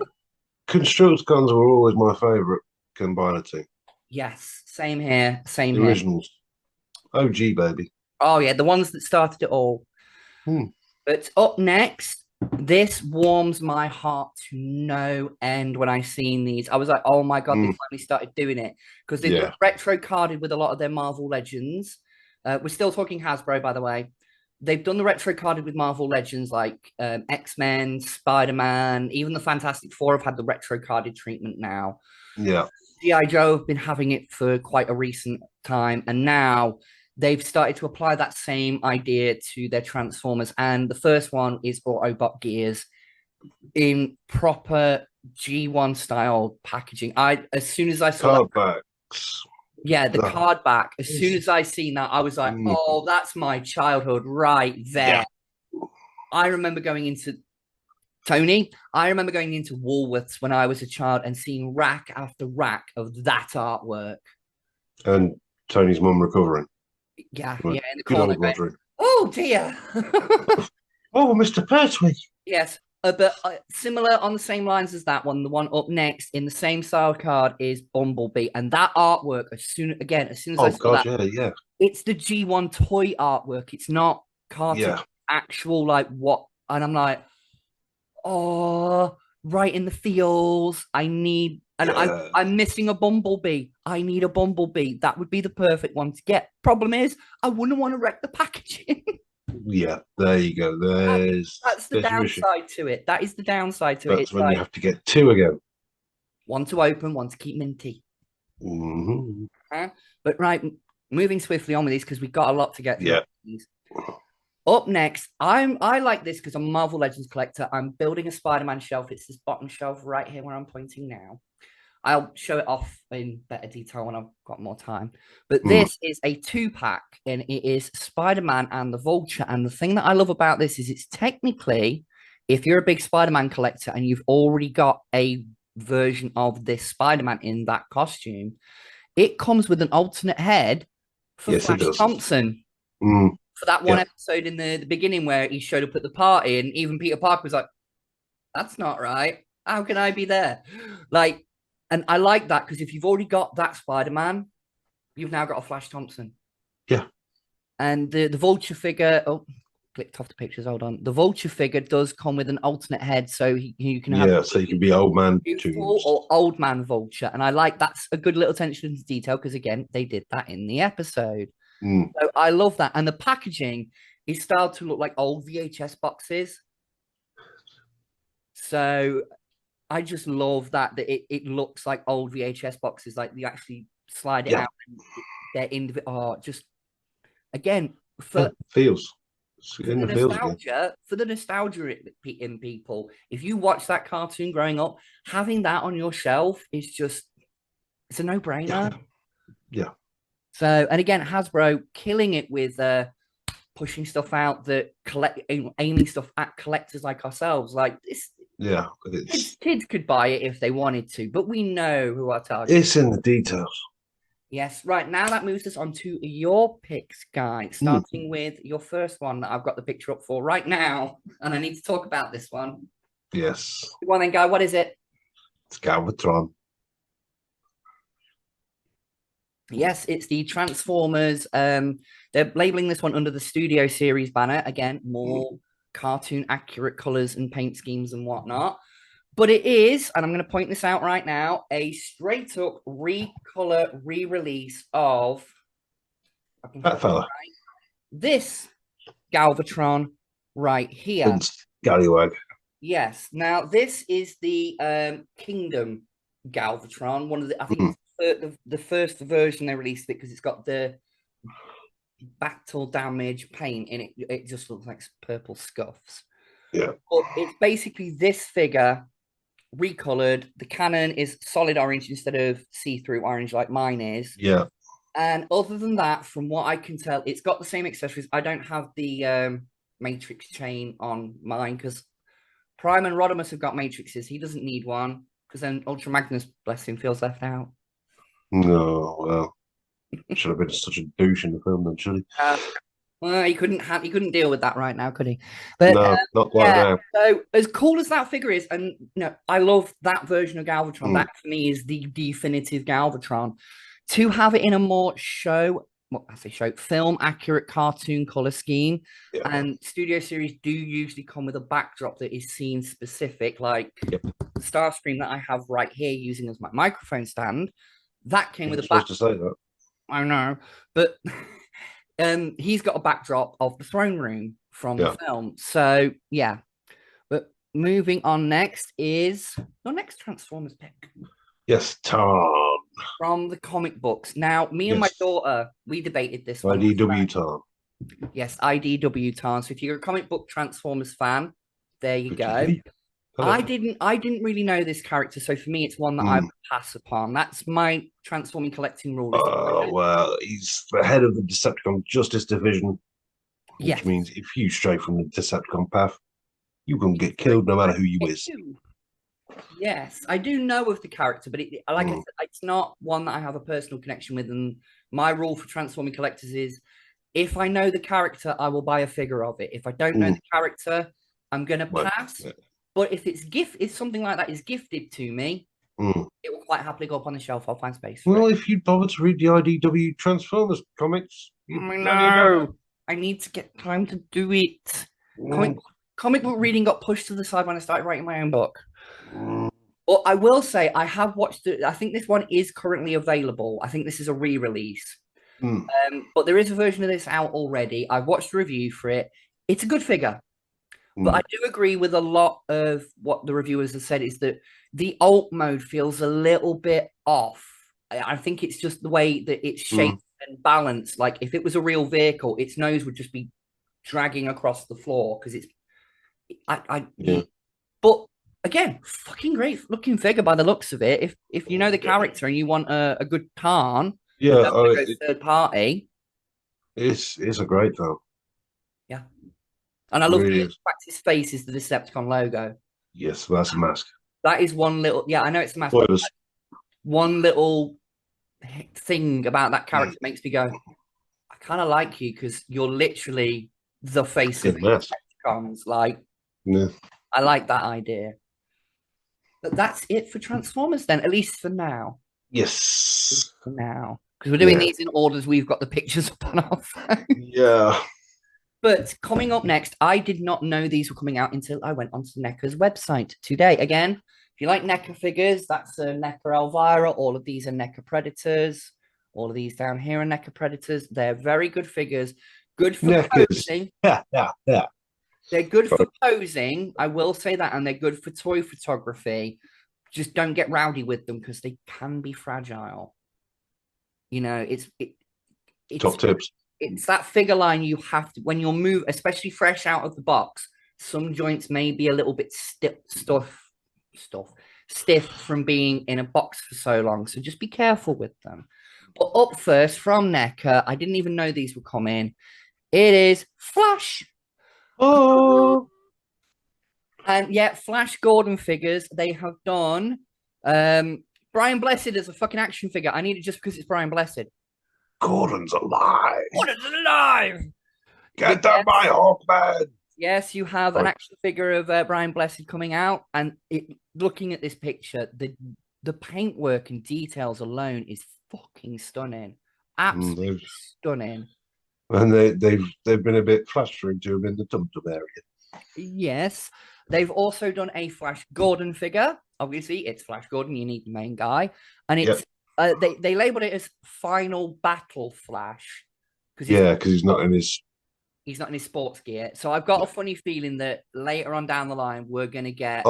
E: Constructicons were always my favourite combinity.
F: Yes, same here, same
E: The
F: here.
E: originals. OG, baby.
F: Oh, yeah, the ones that started it all. But up next, this warms my heart to no end when I seen these. I was like, oh my God, they finally started doing it. Because they've done retro carded with a lot of their Marvel Legends. We're still talking Hasbro, by the way. They've done the retro carded with Marvel Legends like X-Men, Spider-Man, even the Fantastic Four have had the retro carded treatment now.
E: Yeah.
F: G.I. Joe have been having it for quite a recent time. And now they've started to apply that same idea to their Transformers. And the first one is Autobot Gears in proper G1 style packaging. As soon as I saw
E: Cardbacks.
F: Yeah, the card back. As soon as I seen that, I was like, oh, that's my childhood right there. Yeah. I remember going into Woolworths when I was a child and seeing rack after rack of that artwork.
E: And Tony's mum recovering.
F: Yeah, in the
E: Good
F: corner.
E: old Roderick.
F: Oh, dear.
E: Oh, Mr. Pertwee.
F: Yes. But similar on the same lines as that one, the one up next in the same style card is Bumblebee, and that artwork. As soon as I saw that, it's the G1 toy artwork. It's not cartoon, actual like what. And I'm like, oh, right in the feels. I need, and I'm missing a Bumblebee. I need a Bumblebee. That would be the perfect one to get. Problem is, I wouldn't want to wreck the packaging.
E: Yeah, there you go.
F: That's the downside to it. That is the downside to it.
E: That's when you have to get two again.
F: One to open, one to keep minty. But right, moving swiftly on with these because we've got a lot to get through. Yeah. Up next, I like this because I'm a Marvel Legends collector. I'm building a Spider-Man shelf. It's this bottom shelf right here where I'm pointing now. I'll show it off in better detail when I've got more time. But this is a 2-pack, and it is Spider-Man and the Vulture. And the thing that I love about this is it's technically, if you're a big Spider-Man collector and you've already got a version of this Spider-Man in that costume, it comes with an alternate head for Flash Thompson. For that one episode in the beginning where he showed up at the party, and even Peter Parker was like, that's not right. How can I be there? Like, and I like that because if you've already got that Spider-Man, you've now got a Flash Thompson.
E: Yeah.
F: And the Vulture figure, clicked off the pictures, hold on. The Vulture figure does come with an alternate head, so you can have...
E: so you can be old man
F: or old man Vulture. And I like that's a good little attention to detail because, again, they did that in the episode. So I love that. And the packaging is started to look like old VHS boxes. So... I just love that it looks like old VHS boxes, like you actually slide it out and they're in just again for nostalgia in people. If you watch that cartoon growing up, having that on your shelf is just it's a no-brainer.
E: Yeah.
F: So and again, Hasbro killing it with pushing stuff out that aiming stuff at collectors like ourselves, like this.
E: Yeah,
F: kids could buy it if they wanted to, but we know who our target
E: is. It's in the details.
F: Yes, right now that moves us on to your picks, guys. Starting with your first one that I've got the picture up for right now, and I need to talk about this one.
E: Yes.
F: Go on then, guy. What is it?
E: It's Galvatron.
F: Yes, it's the Transformers. They're labeling this one under the Studio Series banner. Again, more cartoon accurate colors and paint schemes and whatnot. But it is, and I'm going to point this out right now, a straight up recolor re-release of
E: That fella.
F: this Galvatron right here.
E: Vince Scallywag.
F: Yes. Now this is the Kingdom Galvatron. One of the, I think it's the first version they released it because it's got the battle damage paint in it. It just looks like purple scuffs.
E: Yeah.
F: But it's basically this figure recolored. The cannon is solid orange instead of see-through orange like mine is.
E: Yeah.
F: And other than that, from what I can tell, it's got the same accessories. I don't have the matrix chain on mine because Prime and Rodimus have got matrices. He doesn't need one because then Ultra Magnus, bless him, feels left out.
E: No, well, should have been such a douche in the film then, should he?
F: Well, he couldn't deal with that right now, could he? But
E: no, not quite now.
F: So as cool as that figure is, and I love that version of Galvatron. That for me is the definitive Galvatron. To have it in a more film accurate cartoon color scheme, and Studio Series do usually come with a backdrop that is scene specific, like the Starscream that I have right here using as my microphone stand. That came with a backdrop.
E: To say that.
F: I know, but he's got a backdrop of the throne room from the film. So yeah, but moving on next is your next Transformers pick.
E: Yes, Tom.
F: From the comic books. Now, me and my daughter, we debated this one.
E: IDW Tom.
F: Yes, IDW Tom. So if you're a comic book Transformers fan, there you go. I didn't really know this character, so for me, it's one that I would pass upon. That's my transforming collecting rule.
E: Oh, well, he's the head of the Decepticon Justice Division, which means if you stray from the Decepticon path, you can get killed no matter who you is.
F: Yes, I do know of the character, but like I said, it's not one that I have a personal connection with. And my rule for transforming collectors is, if I know the character, I will buy a figure of it. If I don't know the character, I'm gonna pass. But if something like that is gifted to me, it will quite happily go up on the shelf. I'll find space.
E: Well, if you bother to read the IDW Transformers comics,
F: I need to get time to do it. Comic book reading got pushed to the side when I started writing my own book. Well, I will say I have watched it. I think this one is currently available. I think this is a re-release. But there is a version of this out already. I've watched a review for it. It's a good figure. But I do agree with a lot of what the reviewers have said is that the alt mode feels a little bit off. I think it's just the way that it's shaped and balanced. Like if it was a real vehicle, its nose would just be dragging across the floor because it's But again, fucking great looking figure by the looks of it. If you know the character and you want a good Tarn, third party.
E: It's a great film.
F: Yeah. And I love
E: really
F: the fact his face is the Decepticon logo.
E: Yes, well, that's a mask.
F: That is one little I know it's a mask. One little thing about that character makes me go, I kind of like you because you're literally the face of the Decepticons. Like, I like that idea. But that's it for Transformers then, at least for now.
E: Yes.
F: For now. Because we're doing these in orders, we've got the pictures up on our phone.
E: Yeah.
F: But coming up next, I did not know these were coming out until I went onto NECA's website today. Again, if you like NECA figures, that's a NECA Elvira. All of these are NECA Predators. All of these down here are NECA Predators. They're very good figures. Good for posing.
E: Yeah.
F: They're good for posing. I will say that. And they're good for toy photography. Just don't get rowdy with them because they can be fragile. You know, it's
E: top tips.
F: It's that figure line you have to, when you're moving, especially fresh out of the box, some joints may be a little bit stiff from being in a box for so long. So just be careful with them. But up first from NECA, I didn't even know these were coming. It is Flash.
E: Oh.
F: And yeah, Flash Gordon figures. They have done Brian Blessed is a fucking action figure. I need it just because it's Brian Blessed.
E: Gordon's alive.
F: Gordon's alive.
E: Get that by Hawkman.
F: Yes, you have an action figure of Brian Blessed coming out, and looking at this picture, the paintwork and details alone is fucking stunning. Absolutely stunning.
E: And they've been a bit flashing to him in the Tum Tum area.
F: Yes, they've also done a Flash Gordon figure. Obviously, it's Flash Gordon. You need the main guy, and it's they labeled it as Final Battle Flash
E: because he's not in his
F: sports gear. So I've got a funny feeling that later on down the line we're going to get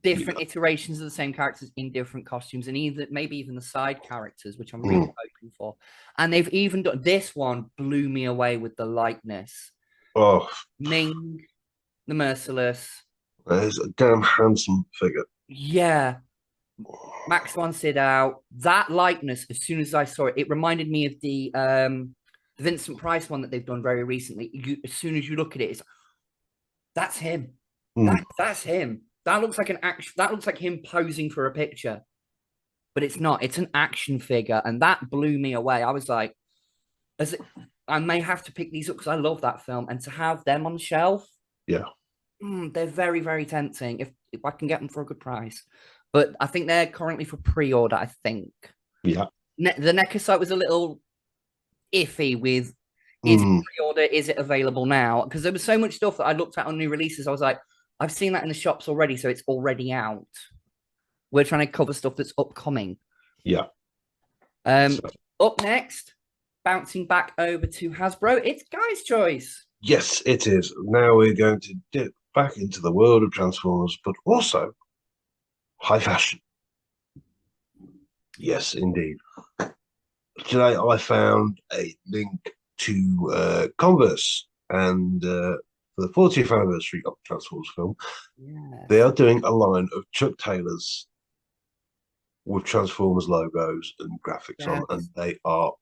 F: different iterations of the same characters in different costumes, and maybe even the side characters, which I'm really hoping for. And they've even done this one. Blew me away with the likeness.
E: Oh,
F: Ming, the Merciless.
E: There's a damn handsome figure.
F: Yeah. Max von Sydow. That likeness, as soon as I saw it, it reminded me of the Vincent Price one that they've done very recently. As soon as you look at it, that's him. That's him. That looks like that looks like him posing for a picture. But it's not. It's an action figure, and that blew me away. I was like, I may have to pick these up because I love that film, and to have them on the shelf, they're very, very tempting if I can get them for a good price. But I think they're currently for pre-order. I think.
E: Yeah.
F: The NECA site was a little iffy with is it pre-order, is it available now? Because there was so much stuff that I looked at on new releases. I was like, I've seen that in the shops already, so it's already out. We're trying to cover stuff that's upcoming.
E: Yeah.
F: Up next, bouncing back over to Hasbro, it's Guy's Choice.
E: Yes, it is. Now we're going to dip back into the world of Transformers, but also high fashion. Yes, indeed. Today I found a link to Converse, and for the 40th anniversary of the Transformers film, they are doing a line of Chuck Taylors with Transformers logos and graphics on, and they are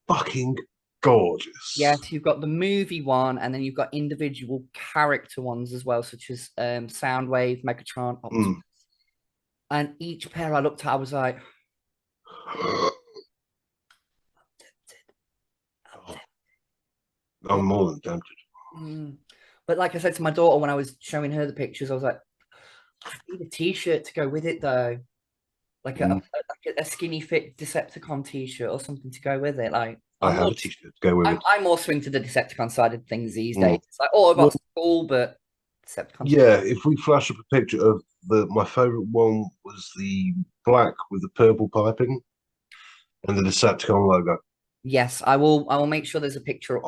E: fucking gorgeous.
F: Yes, you've got the movie one, and then you've got individual character ones as well, such as Soundwave, Megatron, Optimus. And each pair I looked at, I was like,
E: I'm more than tempted.
F: But like I said to my daughter when I was showing her the pictures, I was like, I need a t-shirt to go with it though. Like a skinny fit Decepticon t-shirt or something to go with it. Like
E: I have a t-shirt to go with it.
F: I'm more swing to the Decepticon side of things these days. It's like, Autobots cool, but Decepticon.
E: Yeah, if we flash up a picture of my favorite one was the black with the purple piping and the Decepticon logo.
F: Yes, I will make sure there's a picture of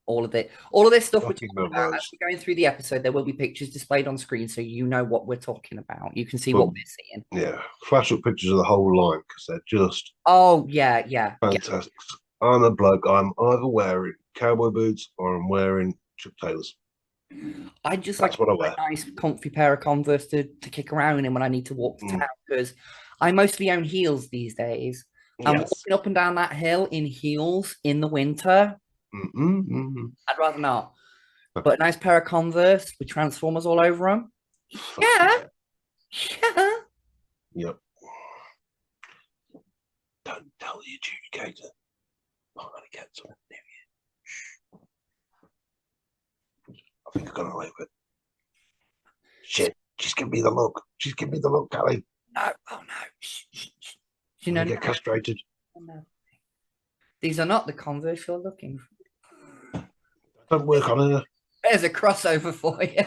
F: all of it. All of this stuff we're talking about, as we're going through the episode, there will be pictures displayed on screen so you know what we're talking about. You can see what we're seeing.
E: Yeah, flash up pictures of the whole line because they're just fantastic. I'm a bloke. I'm either wearing cowboy boots or I'm wearing Chuck Taylors.
F: I just like a nice comfy pair of Converse to kick around in when I need to walk to town, because I mostly own heels these days. I'm walking up and down that hill in heels in the winter. I'd rather not. But a nice pair of Converse with Transformers all over them. Yeah.
E: Yep. Don't tell the adjudicator. I'm going to get something near you. I think I've got away with it. Shit. Just give me the look. Just give me the look, Callie.
F: No. Oh, no. Shh. You know,
E: get castrated.
F: No. These are not the Converse you're looking for.
E: Don't work on her.
F: There's a crossover for you.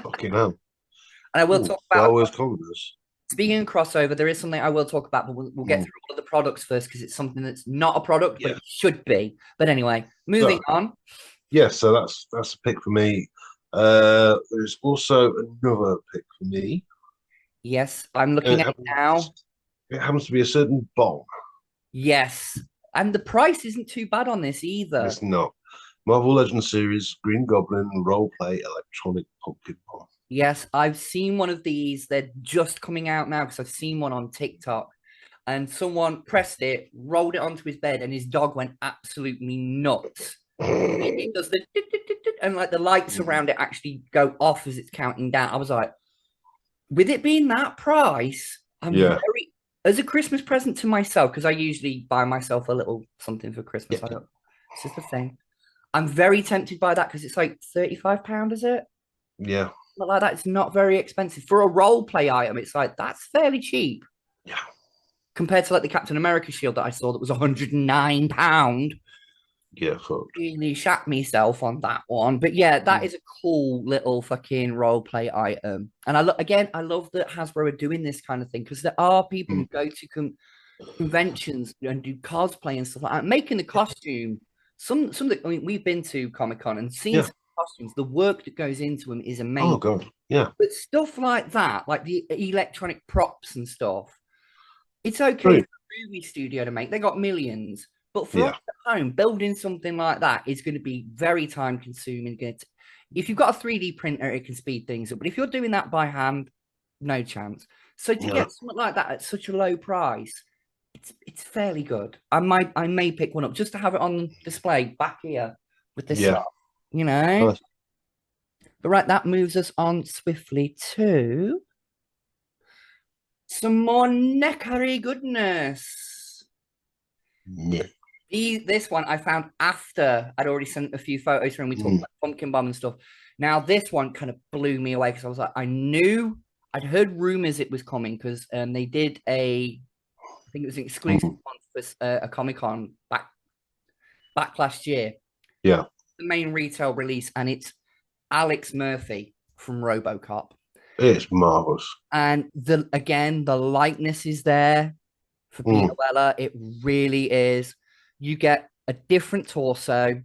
E: Fucking hell.
F: And I will talk about
E: Converse.
F: Speaking of crossover, there is something I will talk about, but we'll get through all of the products first because it's something that's not a product, but it should be. But anyway, moving on.
E: Yeah, so that's a pick for me. There's also another pick for me.
F: Yes, I'm looking at it now.
E: It happens to be a certain bomb.
F: Yes, and the price isn't too bad on this either.
E: It's not. Marvel Legends series, Green Goblin, role-play, electronic pumpkin bomb.
F: Yes, I've seen one of these. They're just coming out now because I've seen one on TikTok. And someone pressed it, rolled it onto his bed, and his dog went absolutely nuts. It does the and like the lights around it actually go off as it's counting down. I was like, with it being that price, I'm
E: Yeah.
F: very, as a Christmas present to myself, because I usually buy myself a little something for Christmas.
E: Yeah.
F: I don't, it's just a thing. I'm very tempted by that because it's like £35, is it?
E: Yeah.
F: Not like that. It's not very expensive for a role play item. It's like that's fairly cheap
E: Yeah.
F: compared to like the Captain America shield that I saw that was £109.
E: Yeah. Fuck.
F: Really shat myself on that one. But yeah, that is a cool little fucking role play item. And I love that Hasbro are doing this kind of thing because there are people who go to conventions and do cosplay and stuff like that, making the costume. Some of the, I mean, we've been to Comic Con and seen some costumes. The work that goes into them is amazing.
E: Oh god. Yeah.
F: But stuff like that, like the electronic props and stuff, it's okay
E: True.
F: for a movie studio to make. They got millions. But for
E: Yeah.
F: us at home, building something like that is going to be very time consuming. If you've got a 3D printer, it can speed things up. But if you're doing that by hand, no chance. So to get something like that at such a low price, it's fairly good. I may pick one up just to have it on display back here with this stuff, you know.
E: Nice.
F: But right, that moves us on swiftly to some more neckery goodness.
E: Yeah.
F: This one I found after I'd already sent a few photos from. We talked about Pumpkin Bomb and stuff. Now this one kind of blew me away because I was like, I'd heard rumors it was coming because they did I think it was an exclusive one for a Comic-Con back last year.
E: Yeah.
F: The main retail release, and it's Alex Murphy from RoboCop.
E: It's marvelous.
F: And the likeness is there for Peter Weller. It really is. You get a different torso,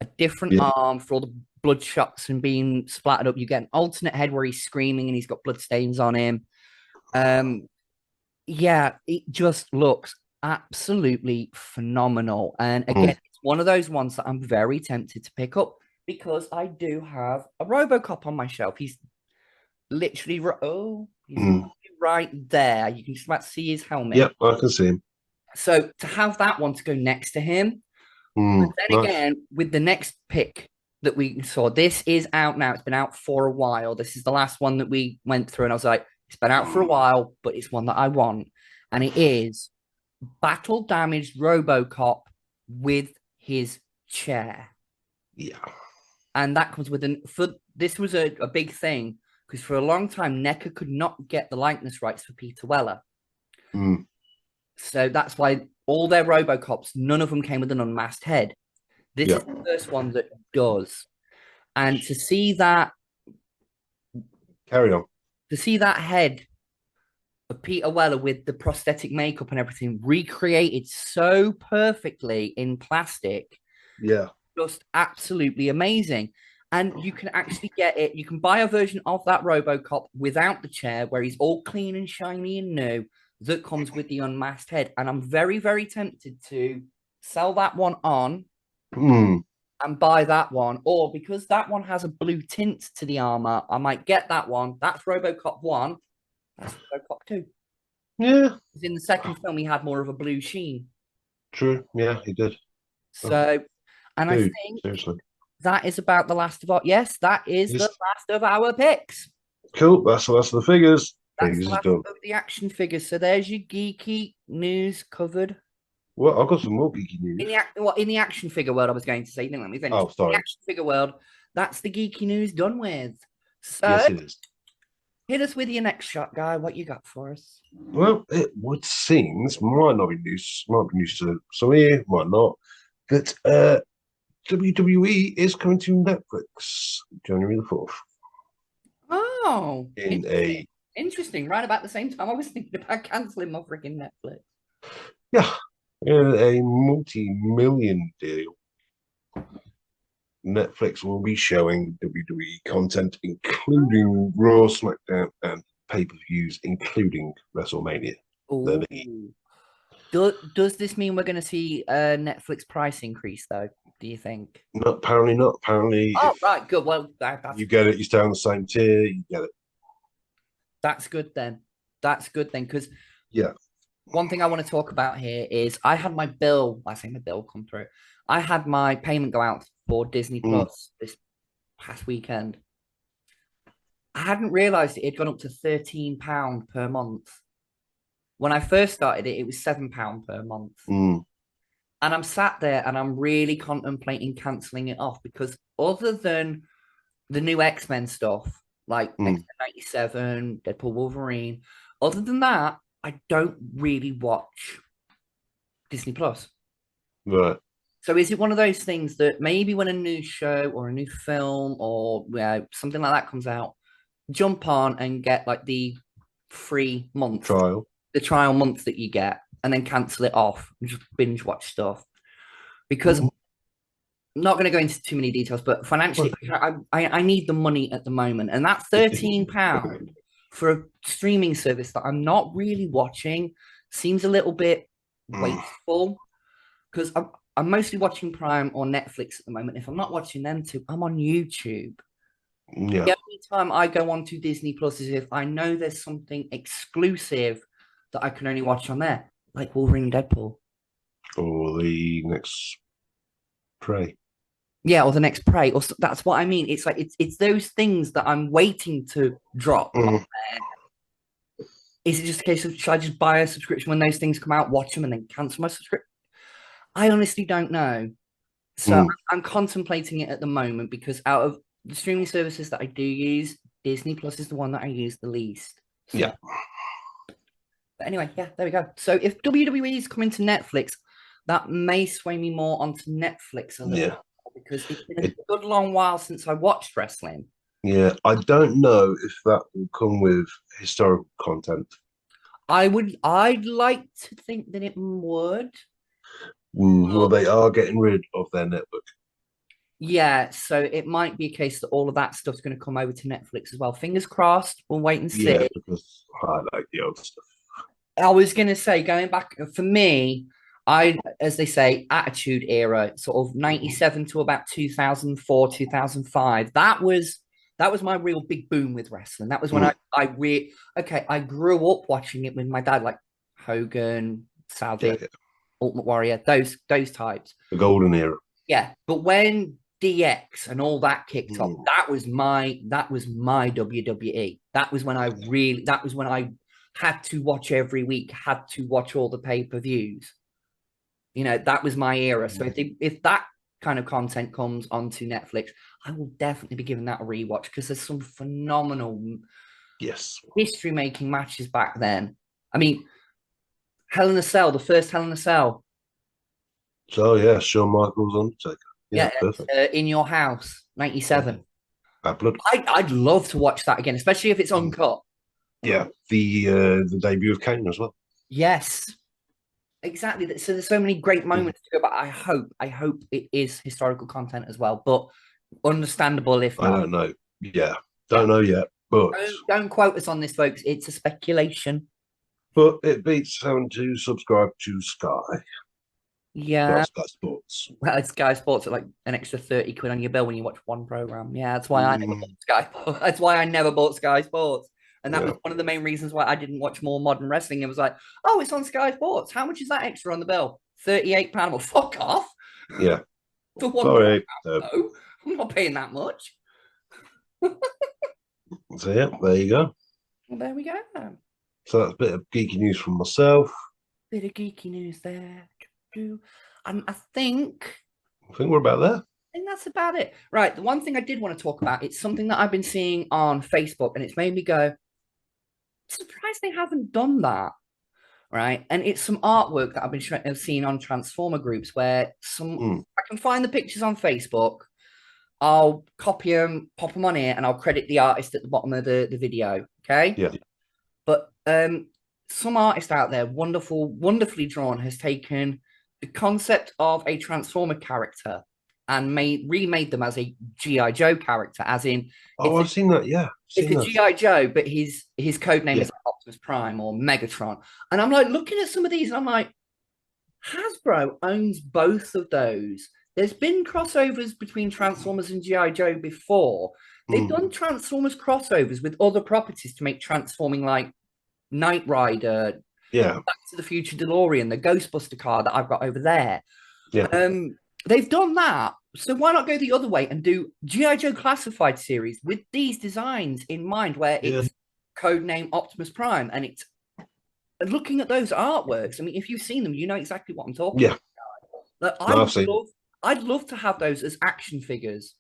F: a different arm for all the blood shots and being splattered up. You get an alternate head where he's screaming and he's got blood stains on him. Yeah, it just looks absolutely phenomenal. And again, it's one of those ones that I'm very tempted to pick up because I do have a RoboCop on my shelf. He's literally right there. You can just about see his helmet.
E: Yep, I can see him.
F: So to have that one to go next to him, and then again with the next pick that we saw, this is out now. It's been out for a while. This is the last one that we went through, and I was like, it's been out for a while, but it's one that I want, and it is battle damaged RoboCop with his chair.
E: Yeah,
F: and that comes with this was a big thing because for a long time NECA could not get the likeness rights for Peter Weller. So that's why all their RoboCops, none of them came with an unmasked head. This is the first one that does. And to see that head of Peter Weller with the prosthetic makeup and everything recreated so perfectly in plastic.
E: Yeah.
F: Just absolutely amazing. And you can actually get it. You can buy a version of that RoboCop without the chair where he's all clean and shiny and new that comes with the unmasked head. And I'm very, very tempted to sell that one on and buy that one. Or because that one has a blue tint to the armor, I might get that one. That's RoboCop 1. That's RoboCop 2.
E: Yeah.
F: Because in the second film, he had more of a blue sheen.
E: True. Yeah, he did.
F: So, and I think
E: seriously,
F: that is about the last of our... Yes, that is the last of our picks.
E: Cool. That's the last of the figures.
F: That's the last of the action figures. So there's your geeky news covered.
E: Well, I've got some more geeky news.
F: In the action figure world, I was going to say. Let me finish.
E: Oh, sorry.
F: In the action figure world, that's the geeky news done with. So,
E: yes, it is.
F: Hit us with your next shot, guy. What you got for us?
E: Well, it would seem, might not be news, might be news to some of you, might not, that WWE is coming to Netflix January the 4th.
F: Oh,
E: Interesting.
F: Right about the same time I was thinking about cancelling my freaking Netflix.
E: Yeah, in a multi-million deal. Netflix will be showing WWE content, including Raw, SmackDown, and pay-per-views, including WrestleMania.
F: Does this mean we're going to see a Netflix price increase, though? Do you think?
E: No, apparently not. Apparently,
F: right, good. Well,
E: you get it. You stay on the same tier. You get it.
F: That's good then. Because
E: yeah,
F: one thing I want to talk about here is I had my bill. I say my bill come through. I had my payment go out for Disney Plus this past weekend. I hadn't realized it had gone up to £13 per month. When I first started it, it was £7 per month.
E: Mm.
F: And I'm sat there and I'm really contemplating cancelling it off because other than the new X-Men stuff, like X-Men 97, Deadpool, Wolverine, other than that, I don't really watch Disney Plus.
E: Right.
F: So is it one of those things that maybe when a new show or a new film or something like that comes out, jump on and get like the free month
E: Trial.
F: The trial month that you get, and then cancel it off and just binge watch stuff? Because I'm not going to go into too many details, but financially, I need the money at the moment, and that £13 for a streaming service that I'm not really watching seems a little bit wasteful because I'm mostly watching Prime or Netflix at the moment. If I'm not watching them two, I'm on YouTube.
E: Yeah.
F: The only time I go on to Disney Plus is if I know there's something exclusive that I can only watch on there, like Wolverine, Deadpool,
E: or the next Prey.
F: Yeah, or the next Prey. Or that's what I mean. It's like it's those things that I'm waiting to drop. Is it just a case of should I just buy a subscription when those things come out, watch them, and then cancel my subscription? I honestly don't know. So I'm contemplating it at the moment because out of the streaming services that I do use, Disney Plus is the one that I use the least. So.
E: Yeah.
F: But anyway, yeah, there we go. So if WWE is coming to Netflix, that may sway me more onto Netflix a little bit because it's been a good long while since I watched wrestling.
E: Yeah, I don't know if that will come with historical content.
F: I'd like to think that it would.
E: Well, they are getting rid of their network.
F: Yeah, so it might be a case that all of that stuff's going to come over to Netflix as well. Fingers crossed. We'll wait and see.
E: Yeah, because I like the old stuff.
F: I was going to say, going back for me, as they say, attitude era, sort of 97 to about 2004, 2005. That was my real big boom with wrestling. That was when I grew up watching it with my dad, like Hogan, Saudi, Ultimate Warrior, those types.
E: The golden era.
F: Yeah, but when DX and all that kicked off, that was my WWE. That was when I had to watch every week, had to watch all the pay-per-views. You know, that was my era. So if that kind of content comes onto Netflix, I will definitely be giving that a rewatch because there's some phenomenal history-making matches back then. I mean, Hell in a Cell, the first Hell in a Cell.
E: So yeah, Shawn Michaels, Undertaker. Yeah, perfect.
F: In Your House, 97.
E: Bad Blood.
F: I'd love to watch that again, especially if it's uncut.
E: Yeah, the debut of Kane as well.
F: Yes, exactly. So there's so many great moments to go, but I hope it is historical content as well. But understandable if not.
E: I don't know. Yeah, don't know yet. But
F: don't quote us on this, folks. It's a speculation.
E: But it beats having to subscribe to Sky.
F: Yeah,
E: Sky Sports.
F: Well, it's Sky Sports at like an extra 30 quid on your bill when you watch one program. Yeah, that's why I never bought Sky. That's why I never bought Sky Sports. And that was one of the main reasons why I didn't watch more modern wrestling. It was like, oh, it's on Sky Sports. How much is that extra on the bill? £38. Well, fuck off.
E: Yeah.
F: For one
E: Sorry.
F: no, I'm not paying that much.
E: So yeah, there you go.
F: Well, there we go.
E: So that's a bit of geeky news from myself.
F: Bit of geeky news there. And I think
E: we're about there.
F: I think that's about it. Right. The one thing I did want to talk about, it's something that I've been seeing on Facebook, and it's made me go, surprised they haven't done that. Right. And it's some artwork that I've been seeing on Transformer groups where I can find the pictures on Facebook. I'll copy them, pop them on here, and I'll credit the artist at the bottom of the video. Okay.
E: Yeah.
F: But some artist out there, wonderfully drawn, has taken the concept of a Transformer character and remade them as a G.I. Joe character, as in...
E: I've seen that, yeah.
F: It's a G.I. Joe, but his code name is Optimus Prime or Megatron. And I'm like, looking at some of these, and I'm like, Hasbro owns both of those. There's been crossovers between Transformers and G.I. Joe before. They've done Transformers crossovers with other properties to make transforming, like Knight Rider, Back to the Future DeLorean, the Ghostbuster car that I've got over there.
E: Yeah.
F: They've done that. So why not go the other way and do G.I. Joe Classified series with these designs in mind, where it's codename Optimus Prime and it's looking at those artworks, I mean, if you've seen them, you know exactly what I'm talking
E: Yeah,
F: about. Like,
E: no, I've seen.
F: I'd love to have those as action figures.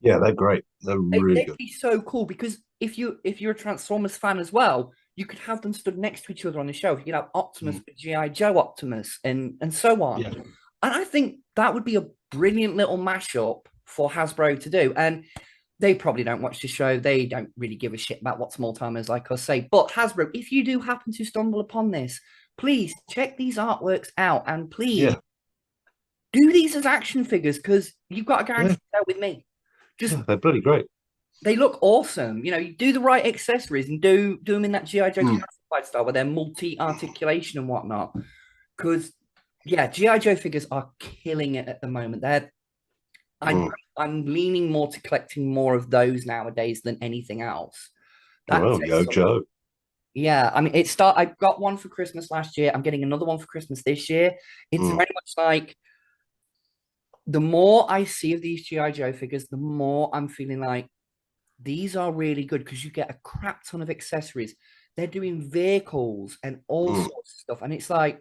E: Yeah, they're great. They're really
F: They'd
E: good.
F: be so cool because if you're a Transformers fan as well, you could have them stood next to each other on the shelf. You could have Optimus, GI Joe Optimus, and so on.
E: Yeah.
F: And I think that would be a brilliant little mashup for Hasbro to do. And they probably don't watch the show. They don't really give a shit about what small timers like us say. But Hasbro, if you do happen to stumble upon this, please check these artworks out and please
E: Yeah.
F: do these as action figures because you've got a guarantee
E: Yeah.
F: with me. Just
E: They're bloody great.
F: they look awesome. You know, you do the right accessories and do them in that GI Joe classified style where they're multi-articulation and whatnot. Because yeah, GI Joe figures are killing it at the moment. I'm leaning more to collecting more of those nowadays than anything else.
E: Oh, Yo Joe.
F: Yeah, I mean, I got one for Christmas last year. I'm getting another one for Christmas this year. It's very much like the more I see of these GI Joe figures, the more I'm feeling like these are really good because you get a crap ton of accessories. They're doing vehicles and all sorts of stuff, and it's like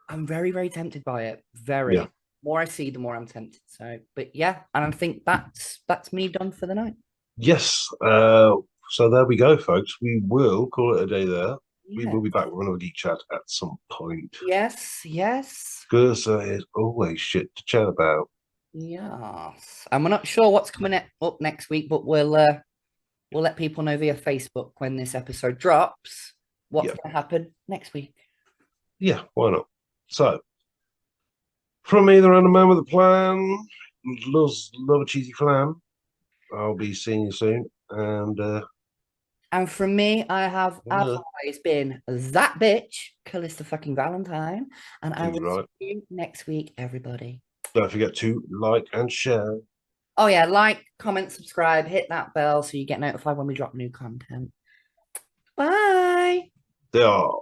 F: I'm very, very tempted by it. Very.
E: Yeah.
F: The more I see, the more I'm tempted. So, but yeah, and I think that's me done for the night.
E: Yes. So there we go, folks. We will call it a day there. We will be back with another Geek Chat at some point.
F: Yes, yes.
E: Because there's always shit to chat about.
F: Yes. And we're not sure what's coming up next week, but we'll let people know via Facebook when this episode drops what's going to happen next week.
E: Yeah, why not? So, from me, the random man with a plan, loves love a cheesy flan. I'll be seeing you soon. And
F: from me, I have as always been that bitch, Calista fucking Valentine, and I will see you next week, everybody.
E: Don't forget to like and share.
F: Oh yeah, like, comment, subscribe, hit that bell so you get notified when we drop new content. Bye.
E: They are.